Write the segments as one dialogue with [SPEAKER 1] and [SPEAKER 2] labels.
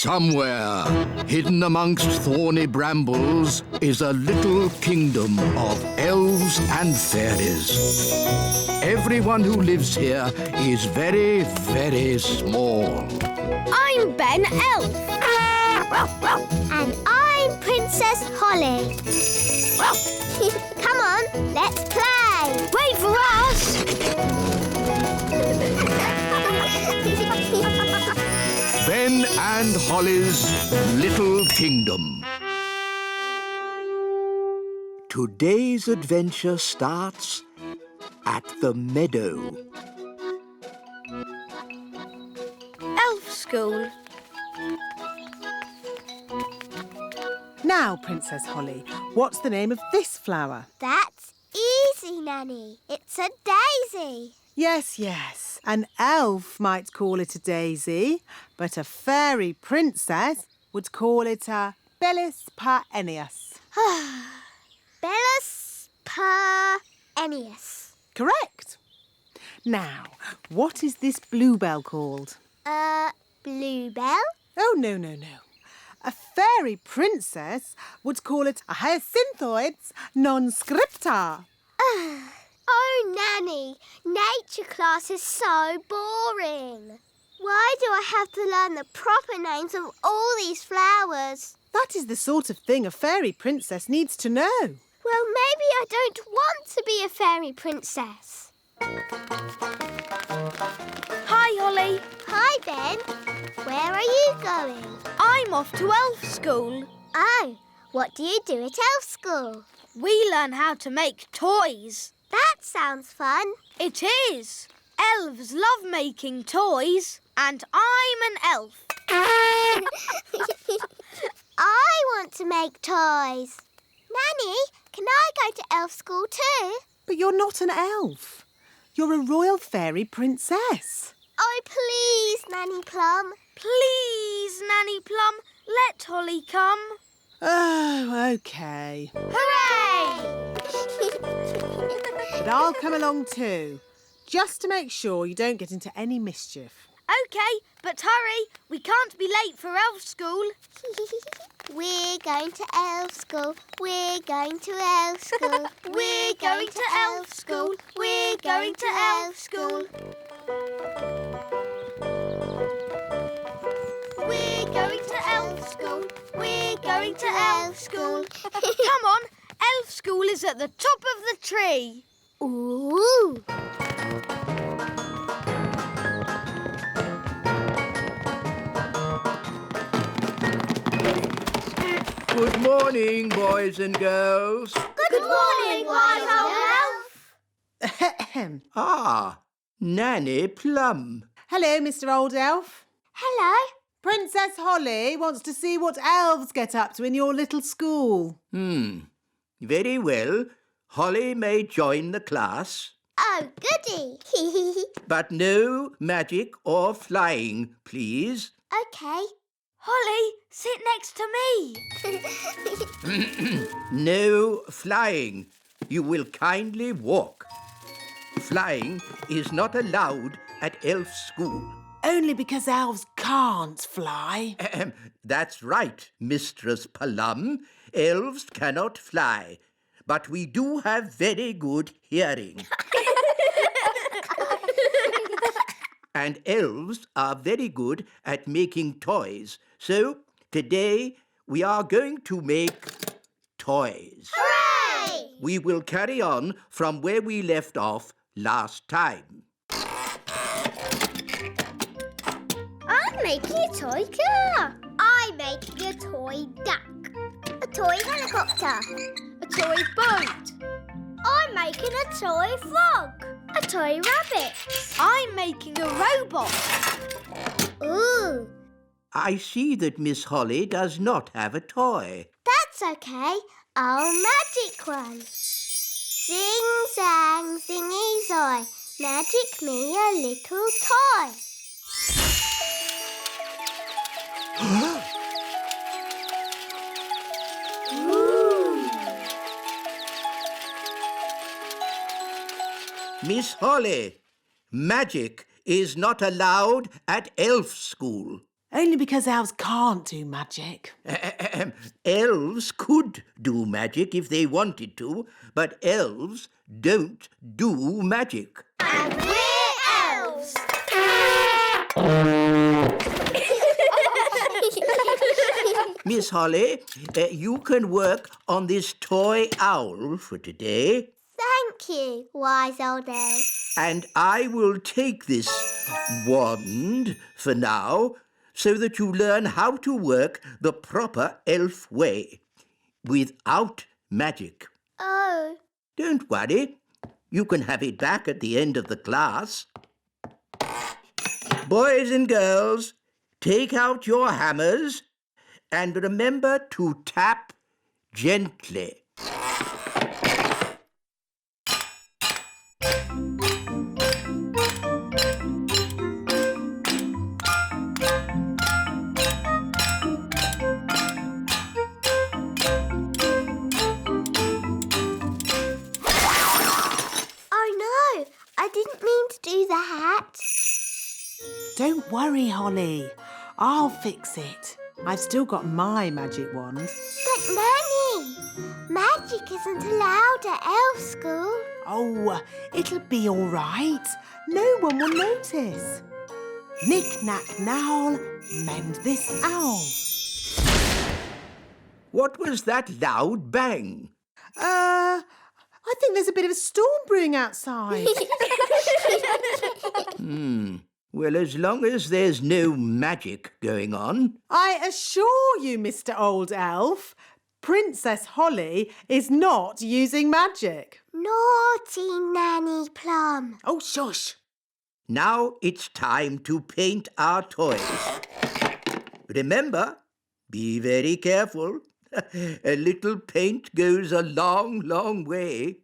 [SPEAKER 1] Somewhere, hidden amongst thorny brambles, is a little kingdom of elves and fairies. Everyone who lives here is very, very small.
[SPEAKER 2] I'm Ben Elf.
[SPEAKER 3] And I'm Princess Holly. Come on, let's play.
[SPEAKER 2] Wait for us!
[SPEAKER 1] Ben and Holly's Little Kingdom. Today's adventure starts at the meadow.
[SPEAKER 2] Elf school.
[SPEAKER 4] Now, Princess Holly, what's the name of this flower?
[SPEAKER 3] That's easy, Nanny. It's a daisy.
[SPEAKER 4] Yes. An elf might call it a daisy, but a fairy princess would call it a Bellis perennius.
[SPEAKER 3] Bellis perennius.
[SPEAKER 4] Correct. Now, what is this bluebell called?
[SPEAKER 3] Bluebell?
[SPEAKER 4] Oh, no. A fairy princess would call it a hyacinthoids non scripta.
[SPEAKER 3] Oh, Nanny, nature class is so boring. Why do I have to learn the proper names of all these flowers?
[SPEAKER 4] That is the sort of thing a fairy princess needs to know.
[SPEAKER 3] Well, maybe I don't want to be a fairy princess.
[SPEAKER 2] Hi, Holly.
[SPEAKER 3] Hi, Ben. Where are you going?
[SPEAKER 2] I'm off to elf school.
[SPEAKER 3] Oh, what do you do at elf school?
[SPEAKER 2] We learn how to make toys.
[SPEAKER 3] That sounds fun.
[SPEAKER 2] It is. Elves love making toys, and I'm an elf.
[SPEAKER 3] I want to make toys. Nanny, can I go to elf school too?
[SPEAKER 4] But you're not an elf. You're a royal fairy princess.
[SPEAKER 3] Oh, please, Nanny Plum.
[SPEAKER 2] Please, Nanny Plum, let Holly come.
[SPEAKER 4] Oh, OK.
[SPEAKER 2] Hooray!
[SPEAKER 4] But I'll come along too, just to make sure you don't get into any mischief.
[SPEAKER 2] OK, but hurry. We can't be late for elf school.
[SPEAKER 3] We're going to elf school. We're going to elf school.
[SPEAKER 2] We're going to elf school. We're going to elf school. We're going to elf school. We're going to elf school. Come on, elf school is at the top of the tree.
[SPEAKER 3] Ooh!
[SPEAKER 1] Good morning, boys and girls.
[SPEAKER 3] Good morning, wise old elf.
[SPEAKER 1] Ah, Nanny Plum.
[SPEAKER 4] Hello, Mr. Old Elf.
[SPEAKER 3] Hello.
[SPEAKER 4] Princess Holly wants to see what elves get up to in your little school.
[SPEAKER 1] Very well. Holly may join the class,
[SPEAKER 3] Oh, goody.
[SPEAKER 1] but no magic or flying, please.
[SPEAKER 3] OK.
[SPEAKER 2] Holly, sit next to me.
[SPEAKER 1] No flying. You will kindly walk. Flying is not allowed at elf school.
[SPEAKER 4] Only because elves can't fly.
[SPEAKER 1] That's right, Mistress Plum. Elves cannot fly, but we do have very good hearing. And elves are very good at making toys. So today we are going to make toys.
[SPEAKER 3] Hooray!
[SPEAKER 1] We will carry on from where we left off last time.
[SPEAKER 3] I'm making a toy car. I'm making a toy duck. A toy helicopter.
[SPEAKER 2] A toy boat.
[SPEAKER 3] I'm making a toy frog. A toy rabbit.
[SPEAKER 2] I'm making a robot.
[SPEAKER 3] Ooh,
[SPEAKER 1] I see that Miss Holly does not have a toy.
[SPEAKER 3] that's okay. I'll magic one. Zing, zang, zingy, zoy. Magic me a little toy.
[SPEAKER 1] Miss Holly, magic is not allowed at elf school.
[SPEAKER 4] Only because elves can't do magic.
[SPEAKER 1] Elves could do magic if they wanted to, but elves don't do magic.
[SPEAKER 3] And we're elves!
[SPEAKER 1] Miss Holly, you can work on this toy owl for today.
[SPEAKER 3] Thank you, wise old elf.
[SPEAKER 1] And I will take this wand for now so that you learn how to work the proper elf way, without magic.
[SPEAKER 3] Oh.
[SPEAKER 1] Don't worry. You can have it back at the end of the class. Boys and girls, take out your hammers and remember to tap gently.
[SPEAKER 3] I didn't mean to do that.
[SPEAKER 4] Don't worry, Holly. I'll fix it. I've still got my magic wand.
[SPEAKER 3] But, Nanny, magic isn't allowed at elf school.
[SPEAKER 4] Oh, it'll be all right. No one will notice. Knick-knack-knowl, mend this owl.
[SPEAKER 1] What was that loud bang?
[SPEAKER 4] I think there's a bit of a storm brewing outside.
[SPEAKER 1] Well, as long as there's no magic going on.
[SPEAKER 4] I assure you, Mr. Old Elf, Princess Holly is not using magic.
[SPEAKER 3] Naughty Nanny Plum.
[SPEAKER 4] Oh, shush.
[SPEAKER 1] Now it's time to paint our toys. Remember, be very careful. A little paint goes a long, long way.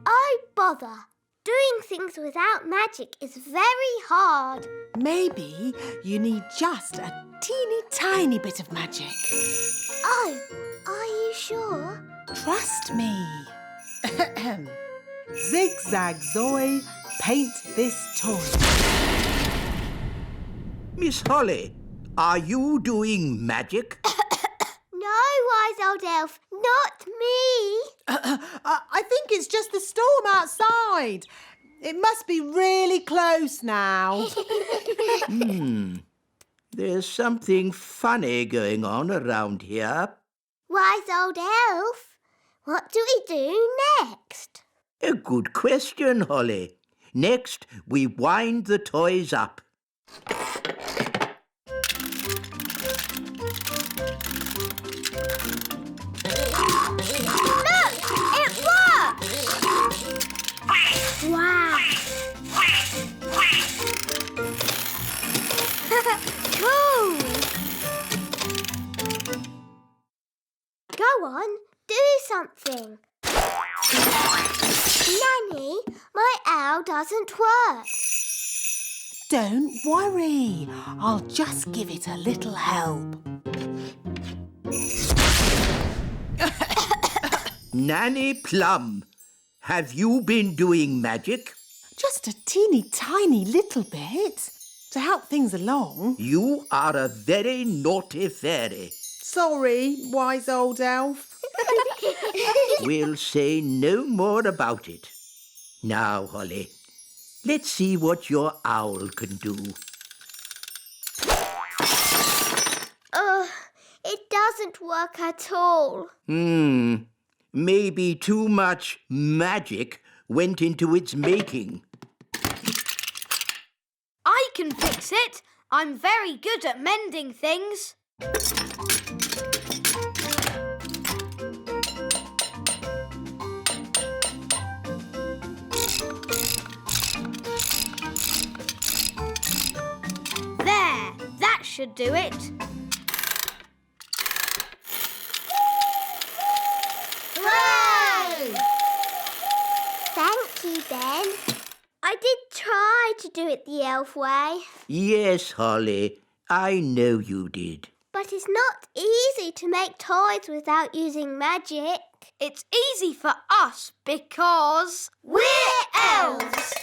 [SPEAKER 3] Oh, bother. Doing things without magic is very hard.
[SPEAKER 4] Maybe you need just a teeny tiny bit of magic.
[SPEAKER 3] Oh, are you sure?
[SPEAKER 4] Trust me. Zigzag Zoe, paint this toy.
[SPEAKER 1] Miss Holly, are you doing magic?
[SPEAKER 3] No, wise old elf, not me.
[SPEAKER 4] I think it's just the storm outside. It must be really close now.
[SPEAKER 1] There's something funny going on around here.
[SPEAKER 3] Wise old elf, what do we do next?
[SPEAKER 1] A good question, Holly. Next, we wind the toys up.
[SPEAKER 3] Look, it works! Wow! Cool! Go on, do something. Nanny, my owl doesn't work.
[SPEAKER 4] Don't worry. I'll just give it a little help.
[SPEAKER 1] Nanny Plum, have you been doing magic?
[SPEAKER 4] Just a teeny tiny little bit to help things along.
[SPEAKER 1] You are a very naughty fairy.
[SPEAKER 4] Sorry, wise old elf.
[SPEAKER 1] We'll say no more about it. Now, Holly, let's see what your owl can do.
[SPEAKER 3] It doesn't work at all.
[SPEAKER 1] Maybe too much magic went into its making.
[SPEAKER 2] I can fix it. I'm very good at mending things. There, that should do it.
[SPEAKER 3] Hooray! Thank you, Ben. I did try to do it the elf way,
[SPEAKER 1] Yes, Holly, I know you did.
[SPEAKER 3] but But it's not easy to make toys without using magic.
[SPEAKER 2] It's easy for us because
[SPEAKER 3] We're elves!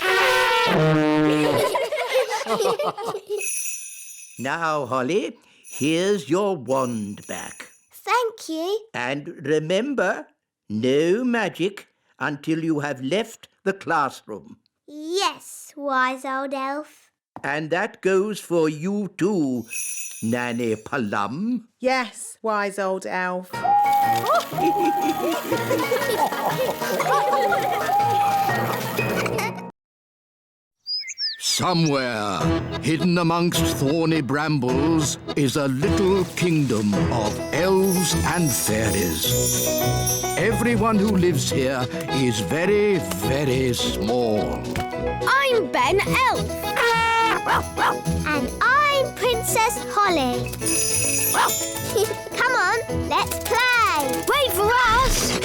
[SPEAKER 5] Now, Holly, here's your wand back.
[SPEAKER 3] Thank you.
[SPEAKER 5] And remember, no magic until you have left the classroom.
[SPEAKER 3] Yes, wise old elf.
[SPEAKER 5] And that goes for you too, Nanny Plum.
[SPEAKER 4] Yes, wise old elf.
[SPEAKER 1] Somewhere, hidden amongst thorny brambles, is a little kingdom of elves and fairies. Everyone who lives here is very, very small.
[SPEAKER 2] I'm Ben Elf.
[SPEAKER 3] And I'm Princess Holly. Come on, let's play.
[SPEAKER 2] Wait for us.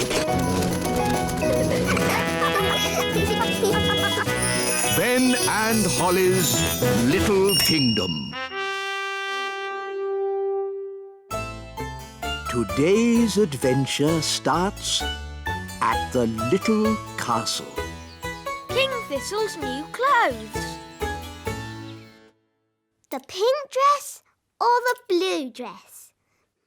[SPEAKER 1] Ben and Holly's Little Kingdom. Today's adventure starts at the little castle.
[SPEAKER 2] King Thistle's new clothes.
[SPEAKER 3] The pink dress or the blue dress?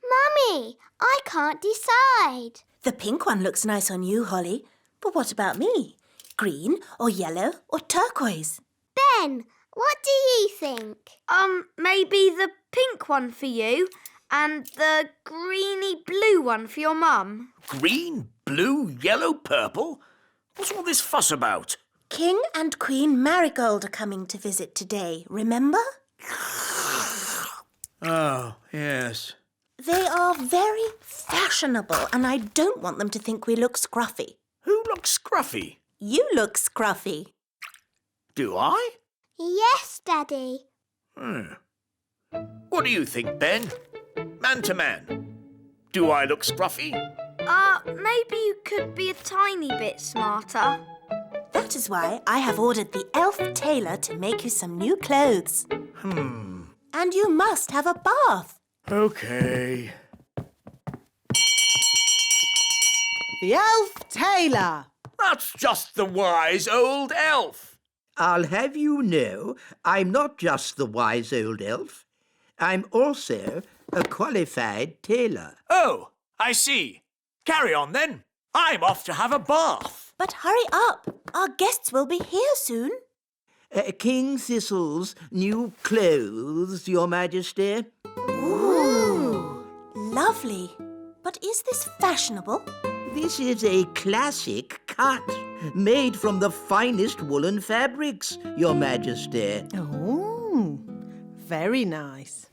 [SPEAKER 3] Mummy, I can't decide.
[SPEAKER 6] The pink one looks nice on you, Holly. But what about me? Green or yellow or turquoise?
[SPEAKER 3] Ben, what do you think?
[SPEAKER 2] Maybe the pink one for you and the greeny blue one for your mum.
[SPEAKER 7] Green, blue, yellow, purple? What's all this fuss about?
[SPEAKER 6] King and Queen Marigold are coming to visit today, remember?
[SPEAKER 7] Oh, yes.
[SPEAKER 6] They are very fashionable and I don't want them to think we look scruffy.
[SPEAKER 7] Who looks scruffy?
[SPEAKER 6] You look scruffy.
[SPEAKER 7] Do I?
[SPEAKER 3] Yes, Daddy.
[SPEAKER 7] What do you think, Ben? Man to man. Do I look scruffy?
[SPEAKER 2] Maybe you could be a tiny bit smarter.
[SPEAKER 6] That is why I have ordered the elf tailor to make you some new clothes. And you must have a bath.
[SPEAKER 7] OK.
[SPEAKER 4] The elf tailor.
[SPEAKER 7] That's just the wise old elf.
[SPEAKER 5] I'll have you know, I'm not just the wise old elf. I'm also a qualified tailor.
[SPEAKER 7] Oh, I see. Carry on, then. I'm off to have a bath.
[SPEAKER 6] But hurry up. Our guests will be here soon.
[SPEAKER 5] King Thistle's new clothes, Your Majesty.
[SPEAKER 6] Ooh, lovely. But is this fashionable?
[SPEAKER 5] This is a classic cut, made from the finest woolen fabrics, Your Majesty.
[SPEAKER 4] Oh, very nice.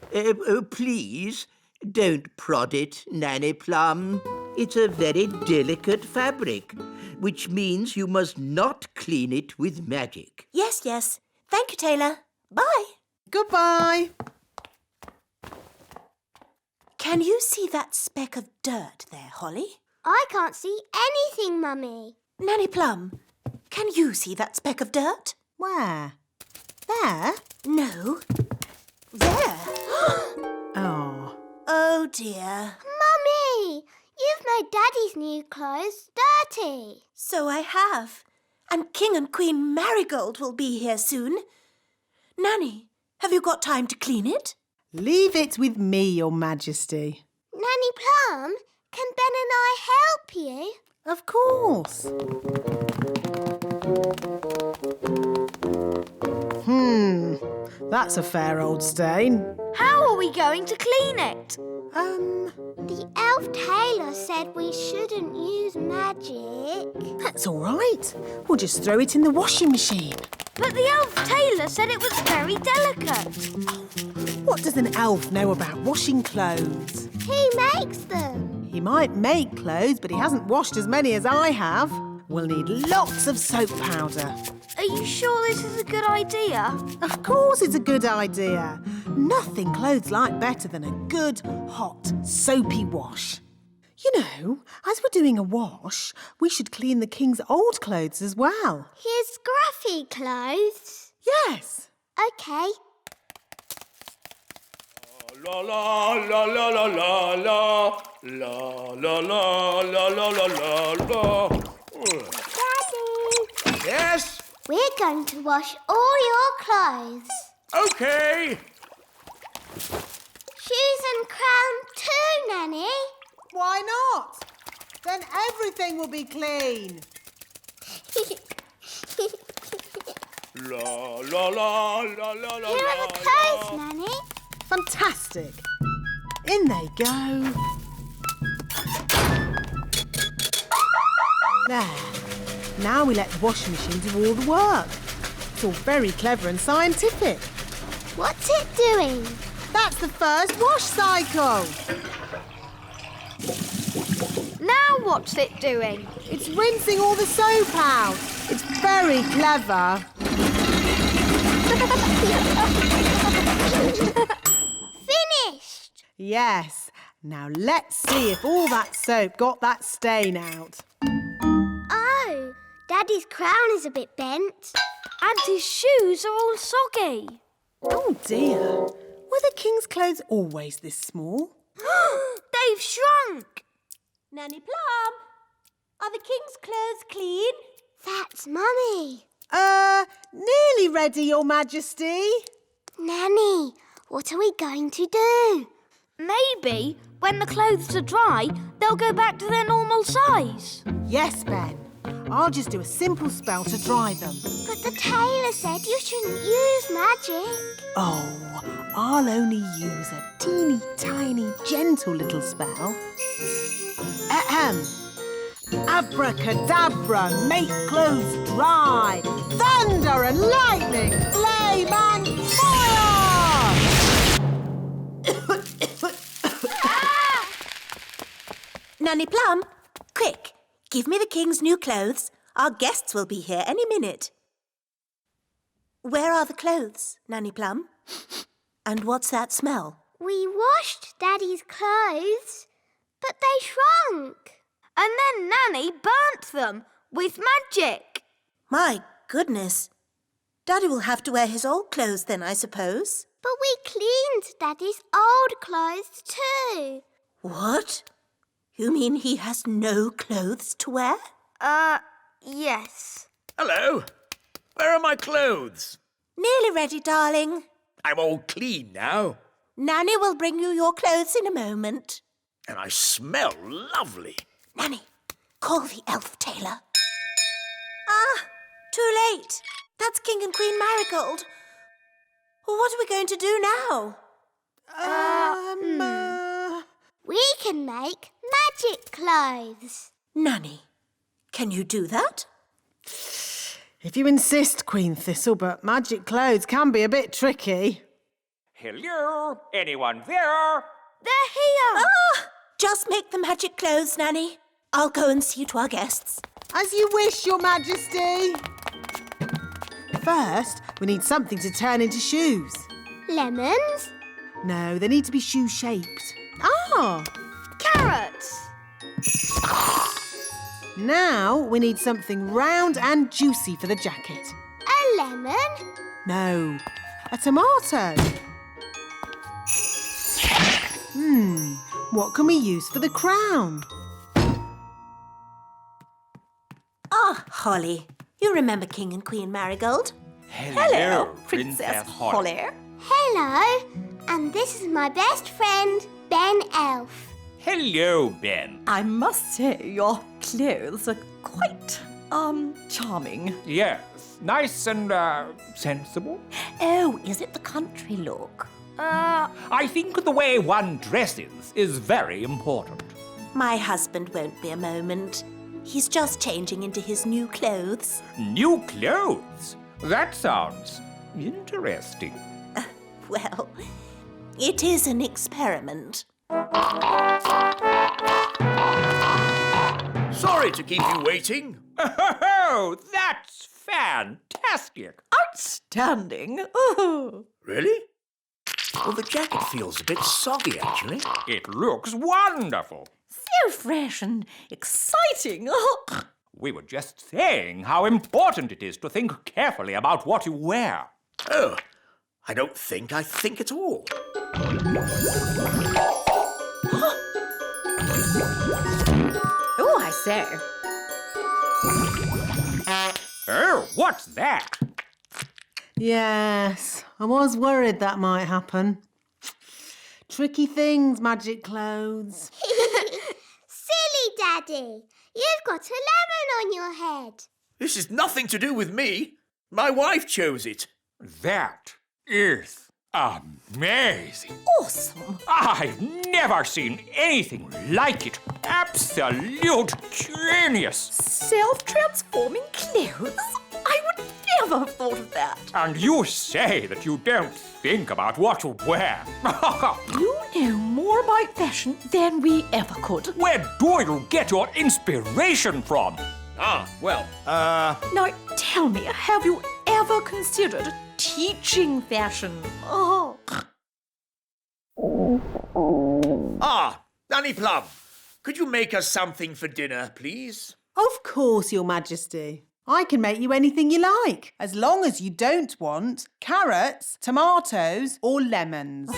[SPEAKER 5] Please, don't prod it, Nanny Plum. It's a very delicate fabric, which means you must not clean it with magic.
[SPEAKER 6] Yes, yes. Thank you, tailor. Bye.
[SPEAKER 4] Goodbye.
[SPEAKER 6] Can you see that speck of dirt there, Holly?
[SPEAKER 3] I can't see anything, Mummy.
[SPEAKER 6] Nanny Plum, can you see that speck of dirt?
[SPEAKER 4] Where? There?
[SPEAKER 6] No. There.
[SPEAKER 4] Oh.
[SPEAKER 6] Oh, dear.
[SPEAKER 3] Mummy, you've made Daddy's new clothes dirty.
[SPEAKER 6] So I have. And King and Queen Marigold will be here soon. Nanny, have you got time to clean it?
[SPEAKER 4] Leave it with me, Your Majesty.
[SPEAKER 3] Nanny Plum, can Ben and I help you?
[SPEAKER 4] Of course. That's a fair old stain.
[SPEAKER 2] How are we going to clean it?
[SPEAKER 3] The elf tailor said we shouldn't use magic.
[SPEAKER 4] That's all right. We'll just throw it in the washing machine.
[SPEAKER 2] But the elf tailor said it was very delicate.
[SPEAKER 4] What does an elf know about washing clothes?
[SPEAKER 3] He makes them.
[SPEAKER 4] He might make clothes, but he hasn't washed as many as I have. We'll need lots of soap powder.
[SPEAKER 2] Are you sure this is a good idea?
[SPEAKER 4] Of course it's a good idea. Nothing clothes like better than a good, hot, soapy wash. You know, as we're doing a wash, we should clean the king's old clothes as well.
[SPEAKER 3] His scruffy clothes.
[SPEAKER 4] Yes.
[SPEAKER 3] OK.
[SPEAKER 7] La la la la la la la la la la la la la la.
[SPEAKER 3] Daddy,
[SPEAKER 7] Yes?
[SPEAKER 3] we're going to wash all your clothes.
[SPEAKER 7] Okay.
[SPEAKER 3] Shoes and crown too, Nanny.
[SPEAKER 4] Why not? Then everything will be clean.
[SPEAKER 7] La la la la la la.
[SPEAKER 3] Here are the clothes, Nanny.
[SPEAKER 4] Fantastic. In they go. There. Now we let the washing machine do all the work. It's all very clever and scientific.
[SPEAKER 3] What's it doing?
[SPEAKER 4] That's the first wash cycle.
[SPEAKER 2] Now what's it doing?
[SPEAKER 4] It's rinsing all the soap out. It's very clever.
[SPEAKER 3] Finished.
[SPEAKER 4] Yes. Now let's see if all that soap got that stain out.
[SPEAKER 3] Oh, Daddy's crown is a bit bent.
[SPEAKER 2] And his shoes are all soggy.
[SPEAKER 4] Oh dear. Were the king's clothes always this small?
[SPEAKER 2] They've shrunk.
[SPEAKER 6] Nanny Plum, are the king's clothes clean?
[SPEAKER 3] That's Mummy.
[SPEAKER 4] Nearly ready, Your Majesty.
[SPEAKER 3] Nanny, what are we going to do?
[SPEAKER 2] Maybe when the clothes are dry, they'll go back to their normal size.
[SPEAKER 4] Yes, Ben. I'll just do a simple spell to dry them.
[SPEAKER 3] But the tailor said you shouldn't use magic.
[SPEAKER 4] Oh, I'll only use a teeny tiny gentle little spell. Ahem. Abracadabra, make clothes dry. Thunder and lightning, flame and fire!
[SPEAKER 6] Nanny Plum, quick, give me the king's new clothes. Our guests will be here any minute. Where are the clothes, Nanny Plum? And what's that smell?
[SPEAKER 3] We washed Daddy's clothes, but they shrunk.
[SPEAKER 2] And then Nanny burnt them with magic.
[SPEAKER 6] My goodness. Daddy will have to wear his old clothes then, I suppose.
[SPEAKER 3] But we cleaned Daddy's old clothes too.
[SPEAKER 6] What? You mean he has no clothes to wear?
[SPEAKER 2] Yes.
[SPEAKER 7] Hello. Where are my clothes?
[SPEAKER 6] Nearly ready, darling.
[SPEAKER 7] I'm all clean now.
[SPEAKER 6] Nanny will bring you your clothes in a moment.
[SPEAKER 7] And I smell lovely.
[SPEAKER 6] Nanny, call the elf tailor. Ah, too late. That's King and Queen Marigold. Well, what are we going to do now?
[SPEAKER 3] We can make magic clothes.
[SPEAKER 6] Nanny, can you do that?
[SPEAKER 4] If you insist, Queen Thistle, but magic clothes can be a bit tricky.
[SPEAKER 8] Hello? Anyone there?
[SPEAKER 2] They're here.
[SPEAKER 6] Ah, just make the magic clothes, Nanny. I'll go and see to our guests.
[SPEAKER 4] As you wish, Your Majesty. First, we need something to turn into shoes.
[SPEAKER 3] Lemons?
[SPEAKER 4] No, they need to be shoe-shaped. Ah!
[SPEAKER 2] Carrots.
[SPEAKER 4] Now we need something round and juicy for the jacket.
[SPEAKER 3] A lemon?
[SPEAKER 4] No, a tomato. What can we use for the crown?
[SPEAKER 6] Ah, Holly. You remember King and Queen Marigold?
[SPEAKER 8] Hello, Princess Holly.
[SPEAKER 3] Hello. And this is my best friend, Ben Elf.
[SPEAKER 8] Hello, Ben.
[SPEAKER 9] I must say your clothes are quite, charming.
[SPEAKER 8] Yes, nice and, sensible.
[SPEAKER 9] Oh, is it the country look?
[SPEAKER 8] I think the way one dresses is very important.
[SPEAKER 6] My husband won't be a moment. He's just changing into his new clothes.
[SPEAKER 8] New clothes? That sounds interesting.
[SPEAKER 6] Well, it is an experiment.
[SPEAKER 7] Sorry to keep you waiting.
[SPEAKER 8] Oh, that's fantastic.
[SPEAKER 9] Outstanding. Oh.
[SPEAKER 7] Really? Well, the jacket feels a bit soggy, actually.
[SPEAKER 8] It looks wonderful.
[SPEAKER 9] So fresh and exciting.
[SPEAKER 8] We were just saying how important it is to think carefully about what you wear.
[SPEAKER 7] Oh, I don't think I think at all.
[SPEAKER 9] Oh, I say.
[SPEAKER 8] Oh, what's that?
[SPEAKER 4] Yes, I was worried that might happen. Tricky things, magic clothes.
[SPEAKER 3] Silly Daddy, you've got a lemon on your head.
[SPEAKER 7] This is nothing to do with me. My wife chose it.
[SPEAKER 8] That is amazing.
[SPEAKER 9] Awesome.
[SPEAKER 8] I've never seen anything like it. Absolute genius.
[SPEAKER 9] Self-transforming clothes? I would never have thought of that.
[SPEAKER 8] And you say that you don't think about what to wear.
[SPEAKER 9] You know more about fashion than we ever could.
[SPEAKER 8] Where do you get your inspiration from?
[SPEAKER 9] Now, tell me, have you ever considered teaching fashion? Oh.
[SPEAKER 7] Nanny Plum, could you make us something for dinner, please?
[SPEAKER 4] Of course, Your Majesty. I can make you anything you like, as long as you don't want carrots, tomatoes or lemons.